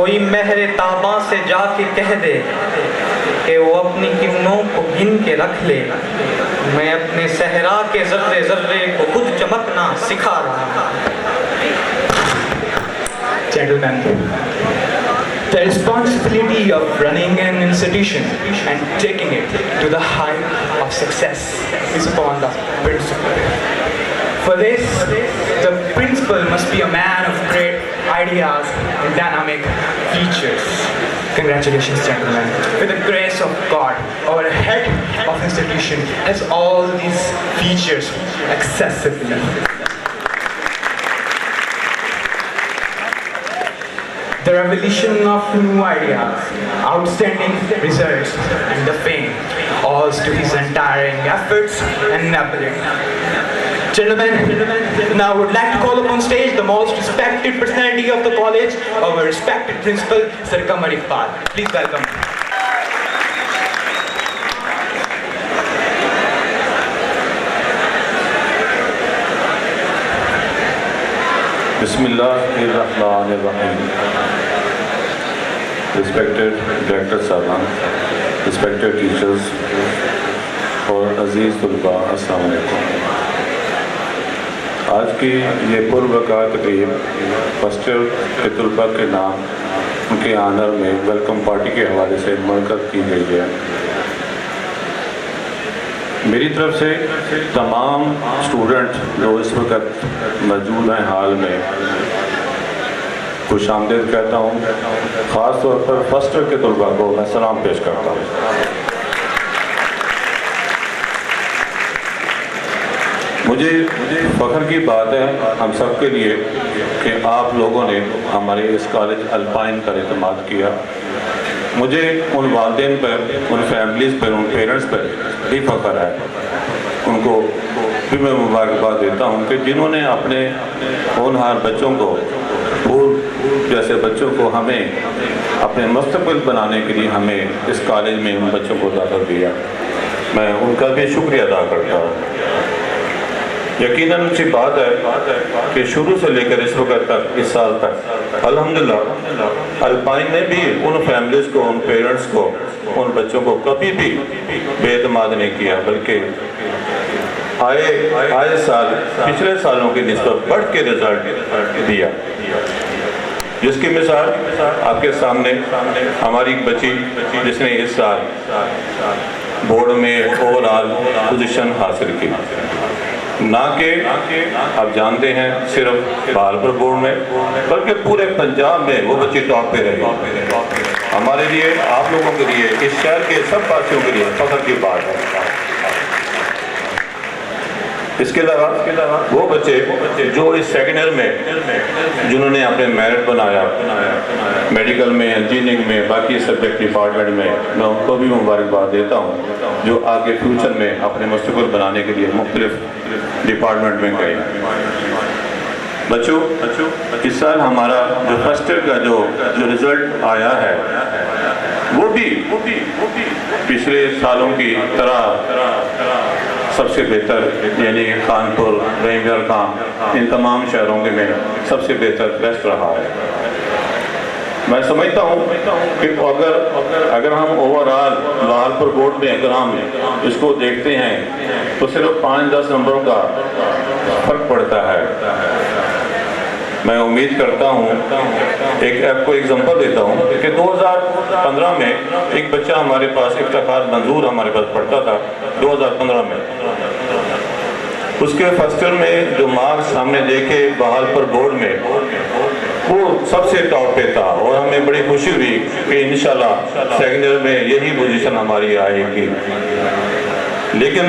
کوئی مہر تاباں سے جا کے کہہ دے کہ وہ اپنی کرنوں کو گن کے رکھ لے، میں اپنے صحرا کے ذرے ذرے کو خود چمکنا سکھا رہا ہوں۔ Gentlemen, the responsibility of running an institution and taking it to the height of success is upon the principal. For this, the principal must be a man of great ideas and dynamic features. Congratulations, gentlemen. With the grace of God, our head of institution has all these features accessibly. The revelation of new ideas, outstanding results, and the fame, all to his untiring efforts and ability. Gentlemen, now I would like to call upon stage the most respected personality of the college, our respected principal, Sir Qamar Iqbal. Please welcome. Bismillahirrahmanirrahim. Respected Director Saban, respected teachers اور عزیز طلباء، السلام علیکم۔ آج کی یہ پروقار تقریب first year کے طلباء کے نام ان کے آنر میں ویلکم پارٹی کے حوالے سے منعقد کی گئی ہے۔ میری طرف سے تمام اسٹوڈنٹ جو اس وقت موجود ہیں حال میں خوش آمدید کہتا ہوں۔ خاص طور پر فرسٹ ایئر کے طلباء کو میں سلام پیش کرتا ہوں۔ مجھے فخر کی بات ہے ہم سب کے لیے کہ آپ لوگوں نے ہمارے اس کالج الپائن پر اعتماد کیا۔ مجھے ان والدین پر، in families per, in parents پر بھی فخر ہے۔ ان کو بھی میں مبارکباد دیتا ہوں کہ جنہوں نے اپنے ہونہار بچوں کو، پھول جیسے بچوں کو ہمیں اپنے مستقبل بنانے کے لیے ہمیں اس کالج میں ان بچوں کو داخل دیا۔ میں ان کا بھی شکریہ ادا کرتا ہوں۔ یقیناً اچھی بات ہے کہ شروع سے لے کر اس وقت تک، اس سال تک الحمدللہ الپائن نے بھی ان فیملیز کو، ان پیرنٹس کو، ان بچوں کو کبھی بھی بے اعتماد نہیں کیا، بلکہ آئے سال پچھلے سالوں کی نسبت بڑھ کے رزلٹ دیا، جس کی مثال آپ کے سامنے ہماری ایک بچی جس نے اس سال بورڈ میں اوور آل پوزیشن حاصل کی، نہ کہ آپ جانتے ہیں صرف بہارپور بورڈ میں بلکہ پورے پنجاب میں وہ بچی ٹاپ پہ رہی۔ ہمارے لیے، آپ لوگوں کے لیے، اس شہر کے سب باتوں کے لیے فخر کی بات ہے۔ اس کے علاوہ وہ بچے جو اس سیکنڈ ایئر میں جنہوں نے اپنے میرٹ بنایا میڈیکل میں، انجینئرنگ میں، باقی سبجیکٹ ڈپارٹمنٹ میں ان کو بھی مبارکباد دیتا ہوں، جو آگے فیوچر میں اپنے مستقبل بنانے کے لیے مختلف ڈپارٹمنٹ میں گئے۔ بچوں، اس سال ہمارا جو فرسٹ ایئر کا جو رزلٹ آیا ہے وہ بھی پچھلے سالوں کی طرح سب سے بہتر، یعنی کانپور، رحیم خان، ان تمام شہروں کے میں سب سے بہتر بیسٹ رہا ہے۔ میں سمجھتا ہوں کہ اگر ہم اوور آل بہارپور بورڈ میں اگر ہم اس کو دیکھتے ہیں تو صرف 5-10 نمبروں کا فرق پڑتا ہے۔ میں امید کرتا ہوں، آپ کو ایگزامپل دیتا ہوں کہ 2015 میں ایک بچہ ہمارے پاس، افتخار منظور ہمارے پاس پڑھتا تھا 2015 میں، اس کے فرسٹ ایئر میں جو مارکس ہم نے دیکھے بہارپور بورڈ میں وہ سب سے ٹاپ پہ تھا، اور ہمیں بڑی خوشی ہوئی کہ انشاءاللہ سیکنڈ ایئر میں یہی پوزیشن ہماری آئے گی۔ لیکن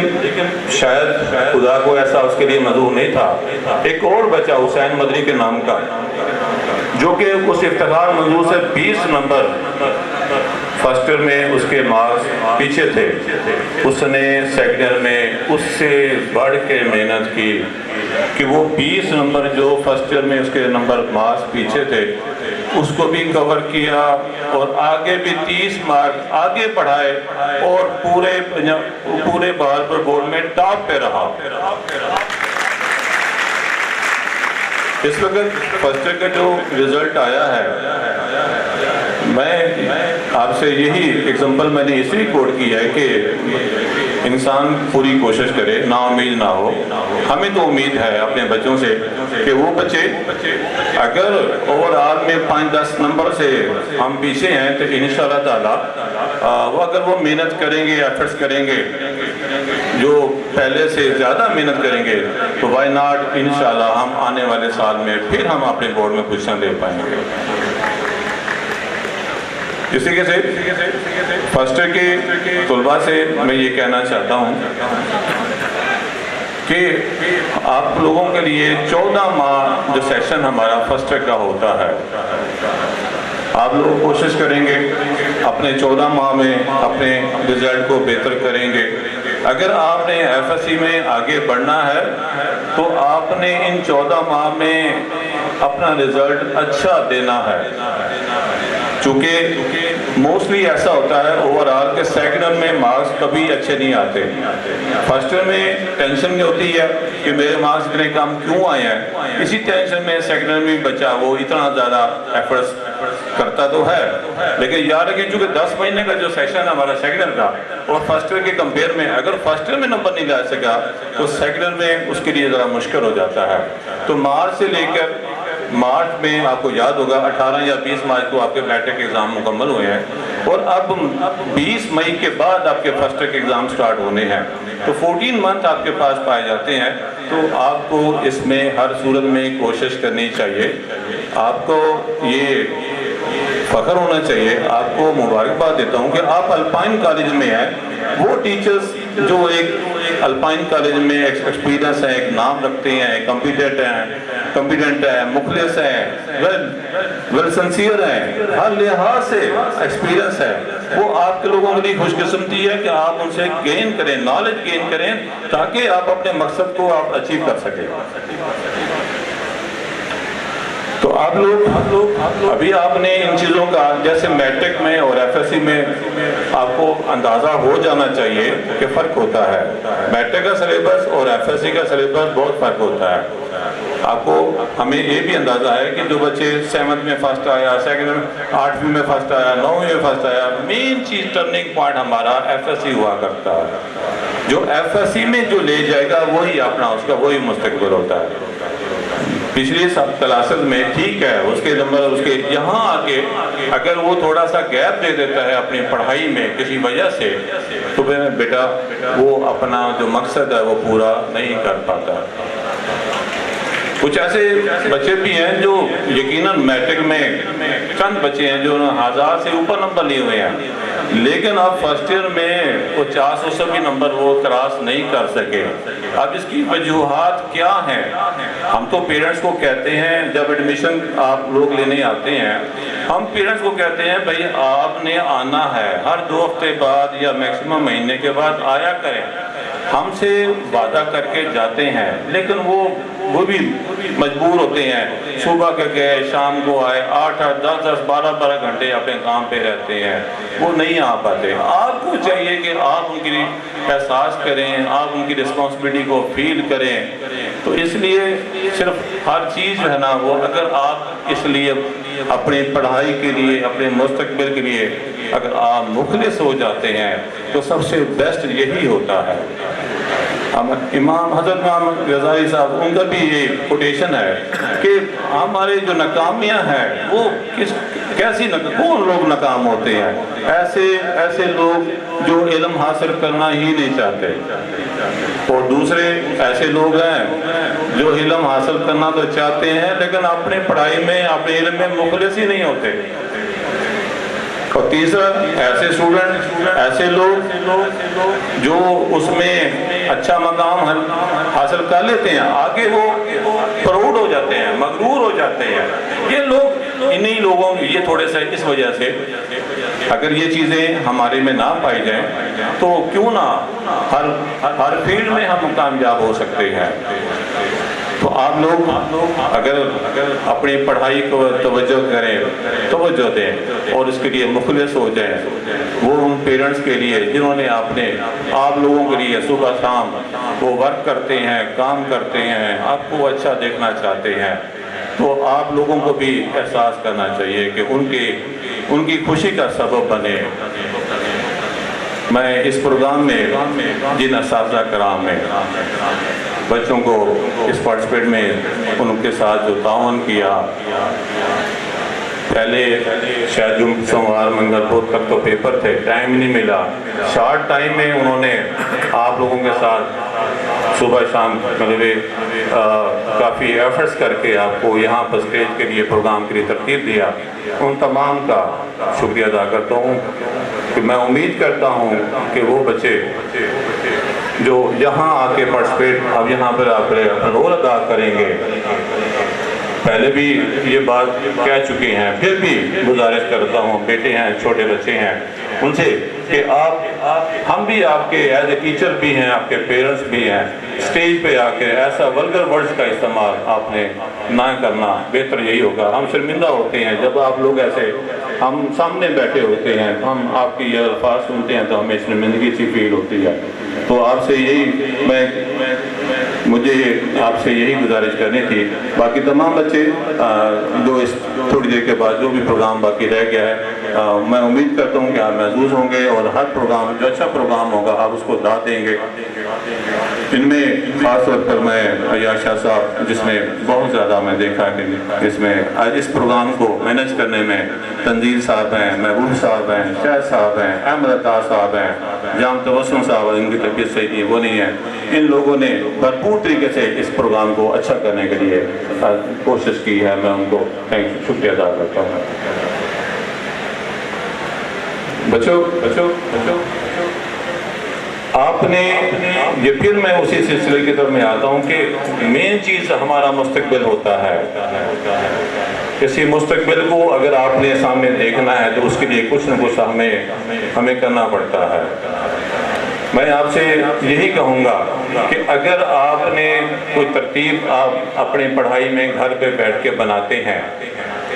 شاید خدا کو ایسا اس کے لیے منظور نہیں تھا۔ ایک اور بچہ حسین مدنی کے نام کا، جو کہ اس افتخار منظور سے 20 نمبر فرسٹ ایئر میں اس کے مارکس پیچھے تھے، اس نے سیکنڈ ایئر میں اس سے بڑھ کے محنت کی کہ وہ 20 نمبر جو فرسٹ ایئر میں اس کے نمبر مارکس پیچھے تھے اس کو بھی کور کیا، اور آگے بھی 30 مارک آگے بڑھائے، اور پورے بہارپور بورڈ میں ٹاپ پہ رہا۔ اس وقت فرسٹ ایئر کا جو رزلٹ آیا ہے آپ سے یہی اگزامپل میں نے اس لیے کوٹ کی ہے کہ انسان پوری کوشش کرے، نا امید نہ ہو۔ ہمیں تو امید ہے اپنے بچوں سے کہ وہ بچے اگر اوور آل میں 5-10 نمبر سے ہم پیچھے ہیں تو انشاءاللہ تعالیٰ وہ اگر وہ محنت کریں گے، ایفرٹس کریں گے، جو پہلے سے زیادہ محنت کریں گے تو وائی ناٹ انشاءاللہ ہم آنے والے سال میں پھر ہم اپنے بورڈ میں پوزیشن لے پائیں گے۔ اسی کے سے فرسٹ ایئر کے طلباء سے میں یہ کہنا چاہتا ہوں کہ آپ لوگوں کے لیے 14 ماہ جو سیشن ہمارا فرسٹ ایئر کا ہوتا ہے، آپ لوگ کوشش کریں گے اپنے 14 ماہ میں اپنے رزلٹ کو بہتر کریں گے۔ اگر آپ نے ایف ایس سی میں آگے بڑھنا ہے تو آپ نے ان 14 ماہ میں اپنا رزلٹ اچھا دینا ہے، چونکہ موسٹلی ایسا ہوتا ہے اوور آل کہ سیکنڈ ایئر میں مارکس کبھی اچھے نہیں آتے۔ فرسٹ ایئر میں ٹینشن ہوتی ہے کہ میرے مارکس اتنے کم کیوں آئے ہیں، اسی ٹینشن میں سیکنڈ ایئر میں بچہ وہ اتنا زیادہ ایفرٹس کرتا تو ہے، لیکن یاد رکھیں چونکہ 10 مہینے کا جو سیشن ہمارا سیکنڈ ایئر کا اور فرسٹ ایئر کے کمپیئر میں اگر فرسٹ ایئر میں نمبر نہیں لا سکا تو سیکنڈ ایئر میں اس کے لیے ذرا مشکل ہو جاتا ہے۔ تو مارچ سے لے کر مارچ میں آپ کو یاد ہوگا 18 یا 20 مارچ کو آپ کے میٹرک ایگزام مکمل ہوئے ہیں اور اب 20 مئی کے بعد آپ کے فرسٹ ایئر کے ایگزام سٹارٹ ہونے ہیں، تو 14 منتھ آپ کے پاس پائے جاتے ہیں۔ تو آپ کو اس میں ہر صورت میں کوشش کرنی چاہیے، آپ کو یہ فخر ہونا چاہیے، آپ کو مبارکباد دیتا ہوں کہ آپ الپائن کالج میں ہیں۔ وہ ٹیچرز جو ایک الپائن کالج میں ایکسپیرینس ہے، ایک نام رکھتے ہیں، کمپیٹنٹ ہے، مخلص ہے، ویل سنسیئر ہے، ہر لحاظ سے ایکسپیرینس ہے، وہ آپ کے لوگوں کے لیے خوش قسمتی ہے کہ آپ ان سے گین کریں، نالج گین کریں تاکہ آپ اپنے مقصد کو آپ اچیو کر سکیں۔ تو آپ لوگ ابھی آپ نے ان چیزوں کا جیسے میٹرک میں اور ایف ایس سی میں آپ کو اندازہ ہو جانا چاہیے کہ فرق ہوتا ہے، میٹرک کا سلیبس اور ایف ایس سی کا سلیبس بہت فرق ہوتا ہے۔ آپ کو ہمیں یہ بھی اندازہ ہے کہ جو بچے 7th میں فرسٹ آیا، سیکنڈ میں 8ویں میں فرسٹ آیا، 9ویں میں فرسٹ آیا، مین چیز ٹرننگ پوائنٹ ہمارا ایف ایس سی ہوا کرتا ہے۔ جو ایف ایس سی میں جو لے جائے گا وہی اپنا اس کا وہی مستقبل ہوتا ہے۔ پچھلی سب کلاسز میں ٹھیک ہے اس کے نمبر اس کے یہاں آ کے اگر وہ تھوڑا سا گیپ دے دیتا ہے اپنی پڑھائی میں کسی وجہ سے تو پھر بیٹا وہ اپنا جو مقصد ہے وہ پورا نہیں کر پاتا۔ کچھ ایسے بچے بھی ہیں جو یقیناً میٹرک میں چند بچے ہیں جو 1000 سے اوپر نمبر لیے ہوئے ہیں، لیکن اب فرسٹ ایئر میں وہ 400 سے بھی نمبر وہ کراس نہیں کر سکے۔ اب اس کی وجوہات کیا ہیں؟ ہم تو پیرنٹس کو کہتے ہیں جب ایڈمیشن آپ لوگ لینے آتے ہیں، ہم پیرنٹس کو کہتے ہیں بھائی آپ نے آنا ہے، ہر 2 ہفتے بعد یا میکسیمم مہینے کے بعد آیا کریں۔ ہم سے وعدہ کر کے جاتے ہیں لیکن وہ بھی مجبور ہوتے ہیں، صبح کے گئے شام کو آئے، 8-8 10-10 12-12 گھنٹے اپنے کام پہ رہتے ہیں، وہ نہیں آ پاتے۔ آپ کو چاہیے کہ آپ ان کی احساس کریں، آپ ان کی رسپانسبلٹی کو فیل کریں۔ تو اس لیے صرف ہر چیز جو ہے نا وہ اگر آپ اس لیے اپنی پڑھائی کے لیے اپنے مستقبل کے لیے اگر آپ مخلص ہو جاتے ہیں تو سب سے بیسٹ یہی ہوتا ہے۔ امام حضرت امام غزالی صاحب ان کا بھی یہ کوٹیشن ہے کہ ہمارے جو ناکامیاں ہیں وہ کون لوگ ناکام ہوتے ہیں؟ ایسے لوگ جو علم حاصل کرنا ہی نہیں چاہتے، اور دوسرے ایسے لوگ ہیں جو علم حاصل کرنا تو چاہتے ہیں لیکن اپنے پڑھائی میں اپنے علم میں مخلص ہی نہیں ہوتے۔ اور تیسرا ایسے اسٹوڈنٹ ایسے لوگ جو اس میں اچھا مقام حاصل کر لیتے ہیں، آگے وہ پراؤڈ ہو جاتے ہیں، مغرور ہو جاتے ہیں۔ یہ لوگ انہی لوگوں یہ تھوڑے سے اس وجہ سے اگر یہ چیزیں ہمارے میں نہ پائی جائیں تو کیوں نہ ہر فیلڈ میں ہم کامیاب ہو سکتے ہیں۔ تو آپ لوگ اگر اپنی پڑھائی کو توجہ دیں اور اس کے لیے مخلص ہو جائیں، وہ ان پیرنٹس کے لیے جنہوں نے آپ لوگوں کے لیے صبح شام وہ ورک کرتے ہیں، کام کرتے ہیں، آپ کو اچھا دیکھنا چاہتے ہیں، تو آپ لوگوں کو بھی احساس کرنا چاہیے کہ ان کے ان کی خوشی کا سبب بنے۔ میں اس پروگرام میں جن اساتذہ کرام میں بچوں کو اس پارٹیسپیٹ میں ان کے ساتھ جو تعاون کیا، پہلے شاید سوموار منگل بدھ تک تو پیپر تھے، ٹائم نہیں ملا، شارٹ ٹائم میں انہوں نے آپ لوگوں کے ساتھ صبح شام کافی ایفرٹس کر کے آپ کو یہاں پر اسٹیج کے لیے پروگرام کے لیے ترتیب دیا۔ ان تمام کا شکریہ ادا کرتا ہوں کہ میں امید کرتا ہوں کہ وہ بچے جو یہاں آ کے پارٹیسپیٹ اب یہاں پر اپنا رول ادا کریں گے، پہلے بھی یہ بات کہہ چکے ہیں، پھر بھی گزارش کرتا ہوں، بیٹے ہیں، چھوٹے بچے ہیں، ان سے کہ ہم بھی آپ کے ایز اے ٹیچر بھی ہیں، آپ کے پیرنٹس بھی ہیں، اسٹیج پہ آ کے ایسا ولگر ورڈز کا استعمال آپ نے نہ کرنا، بہتر یہی ہوگا۔ ہم شرمندہ ہوتے ہیں جب آپ لوگ ایسے ہم سامنے بیٹھے ہوتے ہیں، ہم آپ کی یہ الفاظ سنتے ہیں تو ہمیں شرمندگی سی فیل ہوتی ہے۔ تو آپ سے یہی مجھے آپ سے یہی گزارش کرنی تھی۔ باقی تمام بچے جو اس تھوڑی دیر کے بعد جو بھی پروگرام باقی رہ گیا ہے، میں امید کرتا ہوں کہ آپ محظوظ ہوں گے اور ہر پروگرام جو اچھا پروگرام ہوگا آپ اس کو داد دیں گے۔ ان میں خاص طور پر میں عیاض شاہ صاحب، جس میں بہت زیادہ میں دیکھا کہ اس میں اس پروگرام کو مینیج کرنے میں تنزیل صاحب ہیں، محبوب صاحب ہیں، شاہ صاحب ہیں، احمد عطا صاحب ہیں، جام تبسم صاحب، ان کی طبیعت صحیح تھی وہ نہیں ہے، ان لوگوں نے بھرپور طریقے سے اس پروگرام کو اچھا کرنے کے لیے کوشش کی ہے۔ میں ان کو شکریہ ادا کرتا ہوں۔ بچوں آپ نے یہ، پھر میں اسی سلسلے کی طرف میں آتا ہوں کہ مین چیز ہمارا مستقبل ہوتا ہے۔ کسی مستقبل کو اگر آپ نے سامنے دیکھنا ہے تو اس کے لیے کچھ نہ کچھ ہمیں کرنا پڑتا ہے۔ میں آپ سے یہی کہوں گا کہ اگر آپ نے کوئی ترتیب آپ اپنی پڑھائی میں گھر پہ بیٹھ کے بناتے ہیں،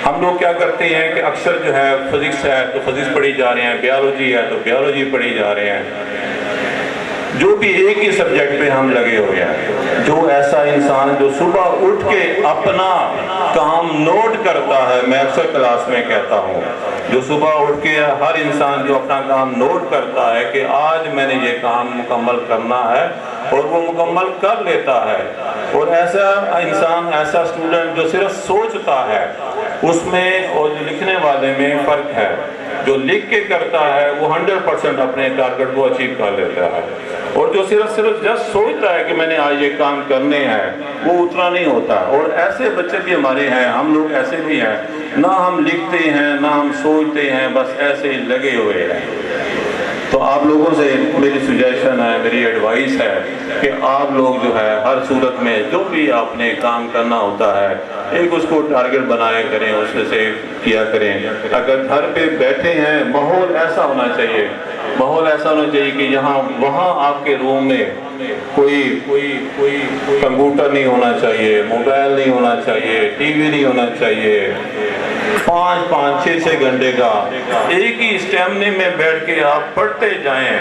ہم لوگ کیا کرتے ہیں کہ اکثر جو ہے فزکس ہے تو فزکس پڑھی جا رہے ہیں، بیالوجی ہے تو بیالوجی پڑھی جا رہے ہیں، جو بھی ایک ہی سبجیکٹ پہ ہم لگے ہوئے ہیں۔ جو ایسا انسان جو صبح اٹھ کے اپنا کام نوٹ کرتا ہے، میں اکثر کلاس میں کہتا ہوں، جو صبح اٹھ کے ہر انسان جو اپنا کام نوٹ کرتا ہے کہ آج میں نے یہ کام مکمل کرنا ہے اور وہ مکمل کر لیتا ہے، اور ایسا انسان، ایسا اسٹوڈنٹ جو صرف سوچتا ہے، اس میں اور جو لکھنے والے میں فرق ہے۔ جو لکھ کے کرتا ہے وہ 100% اپنے ٹارگٹ کو اچیو کر لیتا ہے، اور جو صرف جسٹ سوچتا ہے کہ میں نے آج یہ کام کرنے ہیں، وہ اتنا نہیں ہوتا۔ اور ایسے بچے بھی ہمارے ہیں، ہم لوگ ایسے بھی ہیں، نہ ہم لکھتے ہیں نہ ہم سوچتے ہیں، بس ایسے ہی لگے ہوئے ہیں۔ تو آپ لوگوں سے میری سجیشن ہے، میری ایڈوائس ہے کہ آپ لوگ جو ہے ہر صورت میں جو بھی آپ نے کام کرنا ہوتا ہے، ایک اس کو ٹارگٹ بنایا کریں، اس میں سے کیا کریں۔ اگر گھر پہ بیٹھے ہیں، ماحول ایسا ہونا چاہیے کہ وہاں آپ کے روم میں کوئی کمپیوٹر نہیں ہونا چاہیے، موبائل نہیں ہونا چاہیے، ٹی وی نہیں ہونا چاہیے۔ 5-6 گھنٹے کا ایک ہی اسٹیمنے میں بیٹھ کے آپ پڑھتے جائیں،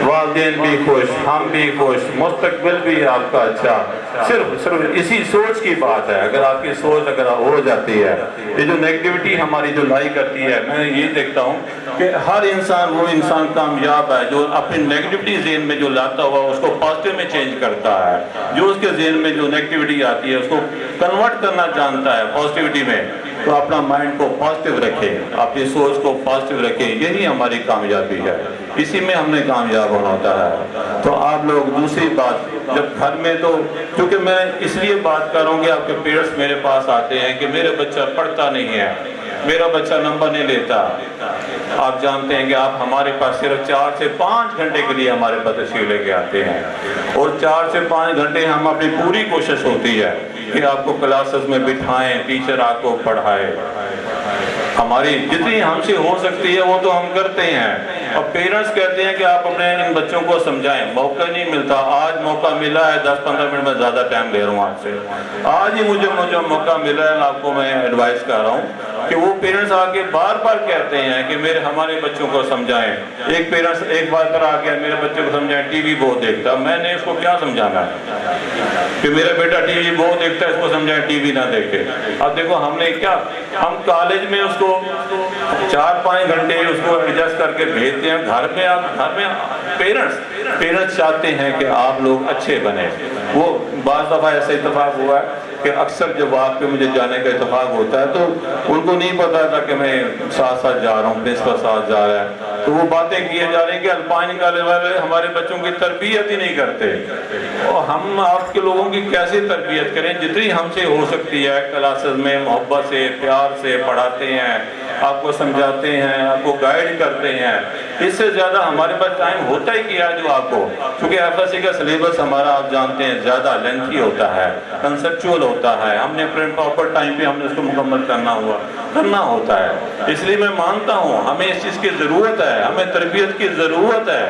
والدین بھی خوش، ہم بھی خوش، مستقبل بھی آپ کا اچھا۔ صرف اسی سوچ کی بات ہے۔ اگر آپ کی سوچ اگر ہو جاتی ہے، یہ جو نیگیٹیوٹی ہماری جو لائی کرتی ہے، میں یہ دیکھتا ہوں کہ ہر انسان وہ انسان کامیاب ہے جو اپنی نیگیٹیوٹی ذہن میں جو لاتا ہوا اس کو پازیٹیو میں چینج کرتا ہے۔ جو اس کے ذہن میں جو نیگیٹیوٹی آتی ہے اس کو کنورٹ کرنا جانتا ہے پازیٹیوٹی میں، تو اپنا مائنڈ کو پازیٹیو رکھے، اپنی سوچ کو پازیٹیو رکھے، یہی ہماری کامیابی ہے، اسی میں ہم نے کامیاب ہونا ہوتا ہے۔ تو آپ لوگ دوسری بات، جب گھر میں تو کیونکہ میں اس لیے بات کر رہا ہوں کہ آپ کے پیرنٹس میرے پاس آتے ہیں کہ میرے بچہ پڑھتا نہیں ہے، میرا بچہ نمبر نہیں لیتا۔ آپ جانتے ہیں کہ آپ ہمارے پاس صرف 4 سے 5 گھنٹے کے لیے ہمارے پاس تشریف لے کے آتے ہیں، اور 4 سے 5 گھنٹے ہم اپنی پوری کوشش ہوتی ہے کہ آپ کو کلاسز میں بٹھائیں، ٹیچر آپ کو پڑھائے۔ ہماری جتنی ہم سے ہو سکتی ہے وہ تو ہم کرتے ہیں، اور پیرنٹس کہتے ہیں کہ آپ اپنے ان بچوں کو سمجھائیں، موقع نہیں ملتا۔ آج موقع ملا ہے، 10-15 منٹ میں زیادہ ٹائم لے رہا ہوں آپ سے، آج ہی مجھے موقع ملا ہے، آپ کو میں ایڈوائز کر رہا ہوں کہ وہ پیرنٹس آ کے بار بار کہتے ہیں کہ ہمارے بچوں کو سمجھائیں. ایک پیرنٹس ایک بار پر آ گیا میرے بچے کو سمجھائیں ٹی وی بہت دیکھتا. میں نے اس کو کیا سمجھانا ہے کہ میرا بیٹا ٹی وی بہت دیکھتا ہے, اس کو سمجھائیں ٹی وی نہ دیکھے. اب دیکھو ہم کالج میں اس کو 4-5 گھنٹے اس کو ایڈجسٹ کر کے بھیجتے ہیں. گھر میں پیرنٹس چاہتے ہیں کہ آپ لوگ اچھے بنے. وہ بعض دفعہ ایسا اتفاق ہوا ہے کہ اکثر جب آپ کے مجھے جانے کا اتفاق ہوتا ہے تو ان کو نہیں پتا تھا کہ میں ساتھ جا رہا ہوں, پرنسپل ساتھ جا رہا ہے. تو وہ باتیں کیے جا رہی ہیں کہ الپائن کالج والے ہمارے بچوں کی تربیت ہی نہیں کرتے. اور ہم آپ کے لوگوں کی کیسے تربیت کریں؟ جتنی ہم سے ہو سکتی ہے کلاسز میں محبت سے پیار سے پڑھاتے ہیں, آپ کو سمجھاتے ہیں, آپ کو گائیڈ کرتے ہیں. اس سے زیادہ ہمارے پاس ٹائم ہوتا ہی کیا جو آپ کو, کیونکہ FSC کا سلیبس ہمارا آپ جانتے ہیں زیادہ لینتھی ہوتا ہے, کنسپچول ہوتا ہے. ہم نے پراپر ٹائم پہ ہم نے اس کو مکمل کرنا ہوتا ہے. اس لیے میں مانتا ہوں ہمیں اس چیز کی ضرورت ہے, ہمیں تربیت کی ضرورت ہے,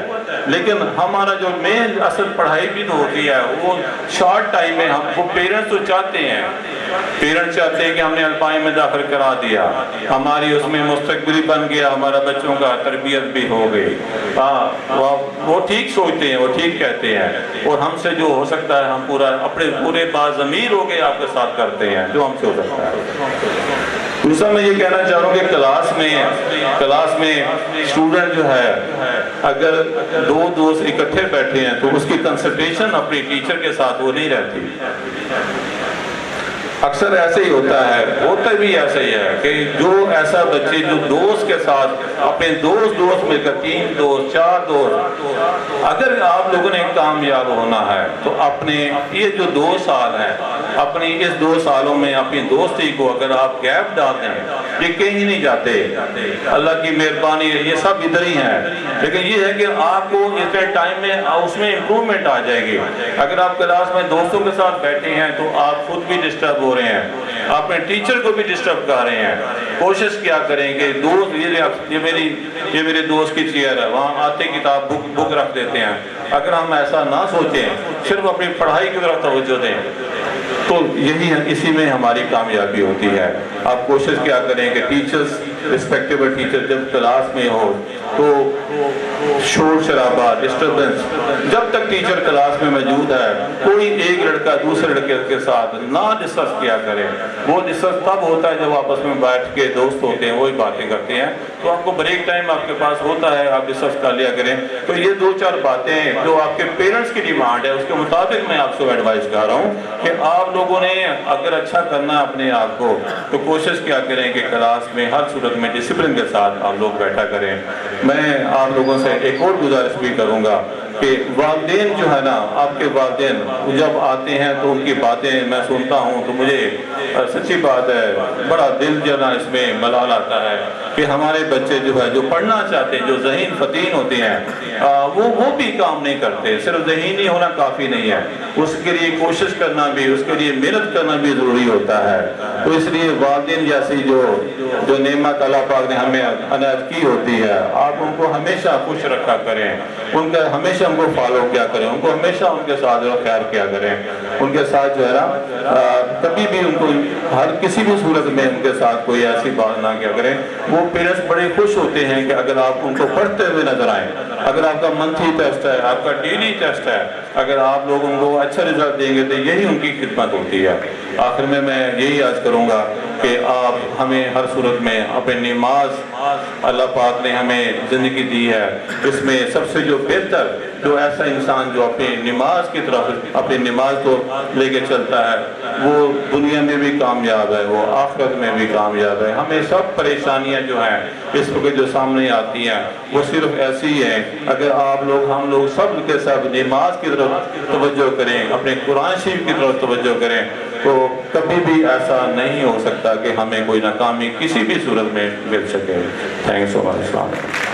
لیکن ہمارا جو مین اصل پڑھائی بھی تو ہوتی ہے وہ شارٹ ٹائم میں. وہ پیرنٹس تو چاہتے ہیں کہ ہم نے الپائن میں داخل کرا دیا, ہماری اس میں مستقبل بن گیا, ہمارا بچوں کا تربیت بھی ہو گئی. وہ ٹھیک سوچتے ہیں, وہ ٹھیک کہتے ہیں, اور ہم سے جو ہو سکتا ہے ہم اپنے پورے باضمیر ہو کے آپ کے ساتھ کرتے ہیں جو ہم سے ہو سکتا ہے. دوسرا میں یہ کہنا چاہ رہا ہوں کہ کلاس میں اسٹوڈنٹ جو ہے اگر 2 دوست اکٹھے بیٹھے ہیں تو اس کی کنسنٹریشن اپنی ٹیچر کے ساتھ وہ نہیں رہتی. اکثر ایسے ہی ہوتا بھی ایسے ہی ہے کہ جو ایسا بچے جو دوست کے ساتھ اپنے دوست مل کر 3 دوست 4 دوست, اگر آپ لوگوں نے کامیاب ہونا ہے تو اپنے یہ جو 2 سال ہیں اپنی اس 2 سالوں میں اپنی دوستی کو اگر آپ گیپ ڈال دیں, یہ کہیں نہیں جاتے, اللہ کی مہربانی یہ سب ادھر ہی ہیں. لیکن یہ ہے کہ آپ کو اتنے ٹائم میں اس میں امپرومنٹ آ جائے گی. اگر آپ کلاس میں دوستوں کے ساتھ بیٹھے ہیں تو آپ خود بھی ڈسٹرب ہو رہے ہیں, آپ نے ٹیچر کو بھی ڈسٹرب کر رہے ہیں. کوشش کیا کریں کہ دوست یہ میرے دوست کی چیئر ہے, وہاں آتے کتاب بک رکھ دیتے ہیں. اگر ہم ایسا نہ سوچیں, صرف اپنی پڑھائی کی طرف توجہ دیں, تو اسی میں ہماری کامیابی ہوتی ہے. آپ کوشش کیا کریں کہ ٹیچرز, ریسپیکٹیبل ٹیچر جب کلاس میں ہو تو شور شرابہ ڈسٹربنس, جب تک ٹیچر کلاس میں موجود ہے کوئی ایک لڑکا دوسرے لڑکے کے ساتھ نہ ڈسکس کیا کرے. وہ ڈسکس تب ہوتا ہے جب آپس میں بیٹھ کے دوست ہوتے ہیں وہی باتیں کرتے ہیں. تو آپ کو بریک ٹائم آپ کے پاس ہوتا ہے, آپ ڈسکس کر لیا کریں. تو یہ 2-4 باتیں جو آپ کے پیرنٹس کی ڈیمانڈ ہے اس کے مطابق میں آپ کو ایڈوائز کر رہا ہوں کہ آپ لوگوں نے اگر اچھا کرنا اپنے آپ کو تو کوشش کیا کریں کہ کلاس میں ہر صورت میں ڈسپلن کے ساتھ آپ لوگ بیٹھا کریں. میں آپ لوگوں سے ایک اور گزارش بھی کروں گا کہ والدین جو ہے نا, آپ کے والدین جب آتے ہیں تو ان کی باتیں میں سنتا ہوں تو مجھے سچی بات ہے بڑا دل جو نا اس میں ملال آتا ہے کہ ہمارے بچے جو ہے جو پڑھنا چاہتے ہیں, جو ذہین فتین ہوتے ہیں, وہ بھی کام نہیں کرتے. صرف ذہینی ہونا کافی نہیں ہے, اس کے لیے کوشش کرنا بھی, اس کے لیے محنت کرنا بھی ضروری ہوتا ہے. تو اس لیے والدین جیسی جو نعمت اللہ پاک نے ہمیں عنایت کی ہوتی ہے, آپ ان کو ہمیشہ خوش رکھا کریں, ان کا ہمیشہ ان کو فالو کیا کریں, ان کو ہمیشہ ان کے ساتھ خیر کیا کریں. ان کے ساتھ جو ہے نا کبھی بھی ان کو ہر کسی بھی صورت میں ان کے ساتھ کوئی ایسی بات نہ کیا کریں. وہ پیرنٹس بڑے خوش ہوتے ہیں کہ اگر آپ ان کو پڑھتے ہوئے نظر آئیں, اگر آپ کا منتھلی ٹیسٹ ہے, آپ کا ڈیلی ٹیسٹ ہے, اگر آپ لوگ ان کو اچھا رزلٹ دیں گے تو یہی ان کی خدمت ہوتی ہے. آخر میں یہی عرض کروں گا کہ آپ ہمیں ہر صورت میں اپنی نماز, اللہ پاک نے ہمیں زندگی دی ہے, اس میں سب سے جو بہتر جو ایسا انسان جو اپنی نماز کی طرف اپنی نماز کو لے کے چلتا ہے وہ دنیا میں بھی کامیاب ہے, وہ آخرت میں بھی کامیاب ہے. ہمیں سب پریشانیاں جو ہیں اس وقت جو سامنے آتی ہیں وہ صرف ایسی ہی ہیں. اگر آپ لوگ ہم لوگ سب کے سب نماز کی طرف توجہ کریں, اپنے قرآن شریف کی طرف توجہ کریں, تو کبھی بھی ایسا نہیں ہو سکتا کہ ہمیں کوئی ناکامی کسی بھی صورت میں مل سکے. تھینکس فار السلام.